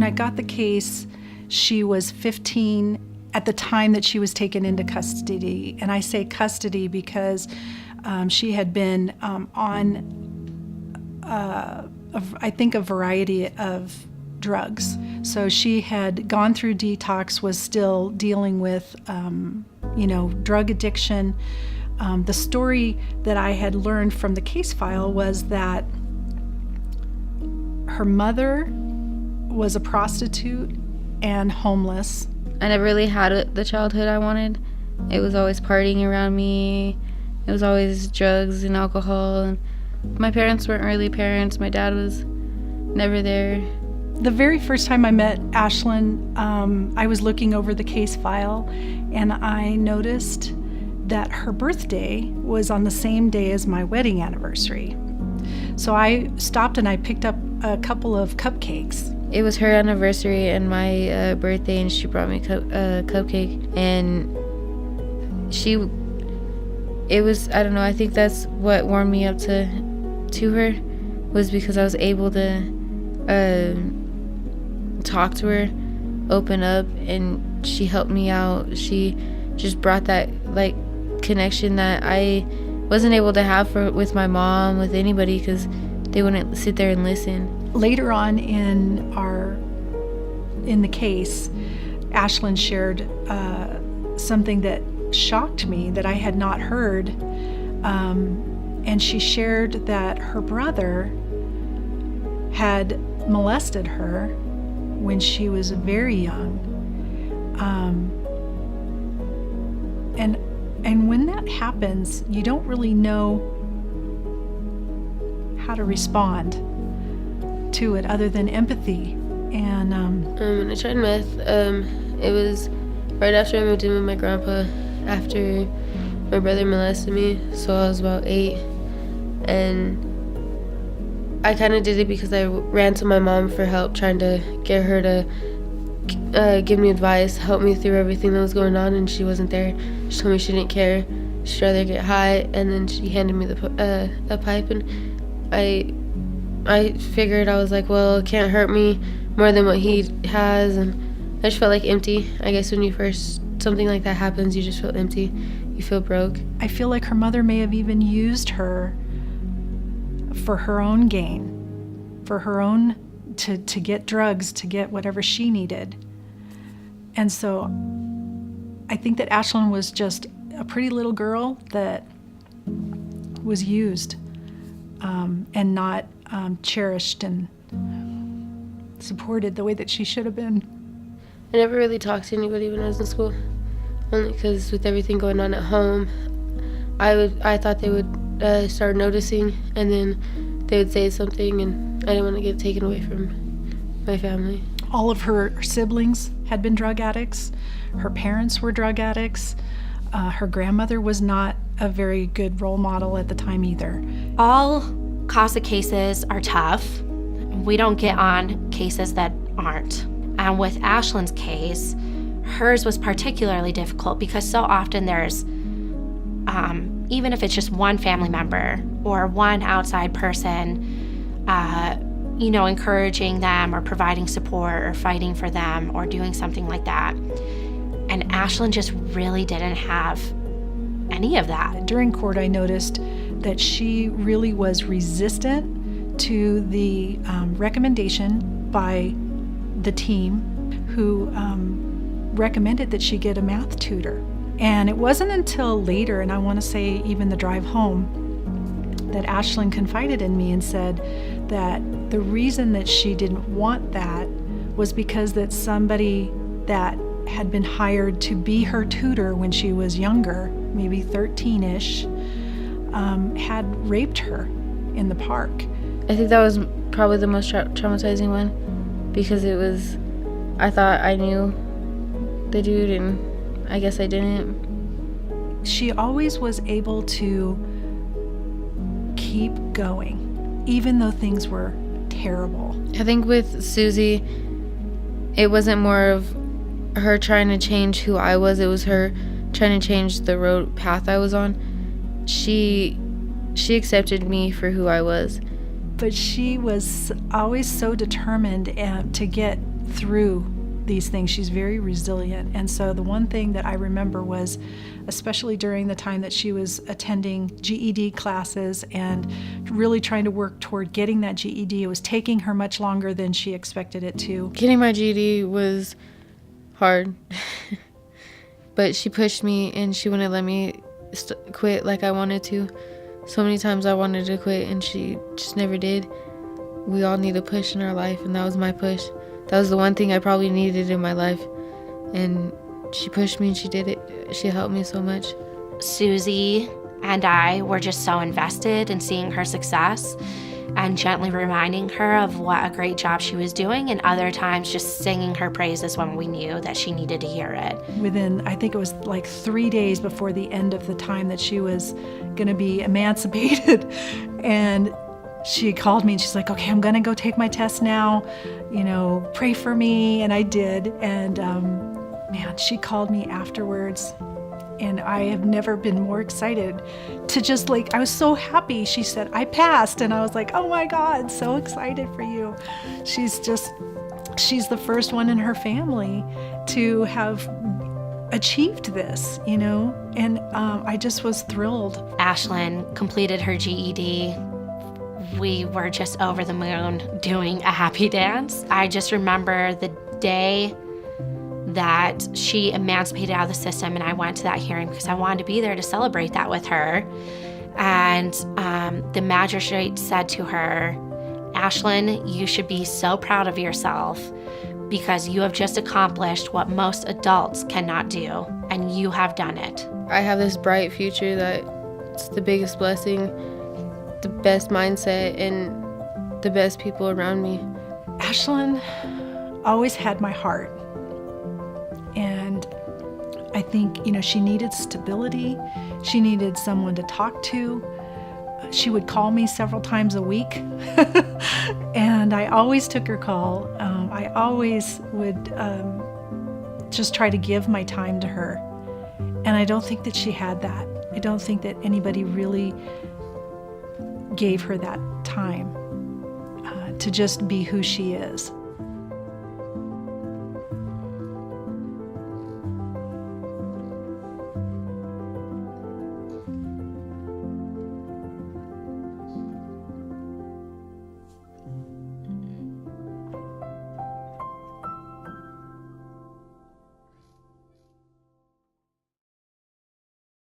I got the case, she was 15 at the time that she was taken into custody. And I say custody because she had been on, I think, a variety of drugs. So she had gone through detox, was still dealing with, drug addiction. The story that I had learned from the case file was that her mother was a prostitute and homeless. I never really had the childhood I wanted. It was always partying around me. It was always drugs and alcohol. And my parents weren't really parents. My dad was never there. The very first time I met Ashlynn, I was looking over the case file, and I noticed that her birthday was on the same day as my wedding anniversary. So I stopped and I picked up a couple of cupcakes. It was her anniversary and my birthday, and she brought me a cupcake. And I don't know, I think that's what warmed me up to her, was because I was able to talk to her, open up, and she helped me out. She just brought that connection that I wasn't able to have with my mom, with anybody, because they wouldn't sit there and listen. Later on in the case, Ashlynn shared something that shocked me that I had not heard, and she shared that her brother had molested her when she was very young, and when that happens, you don't really know how to respond to it other than empathy. And when I tried meth, it was right after I moved in with my grandpa, after my brother molested me, so I was about 8, and I kind of did it because I ran to my mom for help, trying to get her to give me advice, help me through everything that was going on, and she wasn't there. She told me she didn't care, she'd rather get high, and then she handed me a pipe, and I figured, I was like, well, it can't hurt me more than what he has, and I just felt like empty. I guess when something like that happens, you just feel empty, you feel broke. I feel like her mother may have even used her for her own gain, for her own, to get drugs, to get whatever she needed. And so I think that Ashlynn was just a pretty little girl that was used and not cherished and supported the way that she should have been. I never really talked to anybody when I was in school, only because with everything going on at home, I thought they would start noticing, and then they would say something, and I didn't want to get taken away from my family. All of her siblings had been drug addicts. Her parents were drug addicts. Her grandmother was not a very good role model at the time either. All CASA cases are tough. We don't get on cases that aren't. And with Ashlynn's case, hers was particularly difficult because so often there's, even if it's just one family member or one outside person, encouraging them or providing support or fighting for them or doing something like that. And Ashlynn just really didn't have any of that. During court, I noticed that she really was resistant to the recommendation by the team who recommended that she get a math tutor. And it wasn't until later, and I want to say even the drive home, that Ashlynn confided in me and said that the reason that she didn't want that was because that somebody that had been hired to be her tutor when she was younger, maybe 13-ish, had raped her in the park. I think that was probably the most traumatizing one, because I thought I knew the dude, and I guess I didn't. She always was able to keep going, even though things were terrible. I think with Susie, it wasn't more of her trying to change who I was, it was her trying to change the path I was on. She accepted me for who I was. But she was always so determined to get through these things. She's very resilient. And so the one thing that I remember was, especially during the time that she was attending GED classes and really trying to work toward getting that GED, it was taking her much longer than she expected it to. Getting my GED was hard, but she pushed me and she wouldn't let me quit like I wanted to. So many times I wanted to quit and she just never did. We all need a push in our life, and that was my push. That was the one thing I probably needed in my life, and she pushed me and she did it. She helped me so much. Susie and I were just so invested in seeing her success and gently reminding her of what a great job she was doing, and other times just singing her praises when we knew that she needed to hear it. Within, I think it was like 3 days before the end of the time that she was going to be emancipated, and she called me and she's like, okay, I'm going to go take my test now, pray for me. And I did. And man, she called me afterwards, and I have never been more excited to just I was so happy. She said, I passed. And I was like, oh my God, so excited for you. She's the first one in her family to have achieved this, and I just was thrilled. Ashlynn completed her GED. We were just over the moon doing a happy dance. I just remember the day that she emancipated out of the system, and I went to that hearing because I wanted to be there to celebrate that with her. And the magistrate said to her, Ashlynn, you should be so proud of yourself because you have just accomplished what most adults cannot do, and you have done it. I have this bright future that's the biggest blessing, the best mindset, and the best people around me. Ashlynn always had my heart. And I think, she needed stability. She needed someone to talk to. She would call me several times a week. And I always took her call. I always would just try to give my time to her. And I don't think that she had that. I don't think that anybody really gave her that time to just be who she is.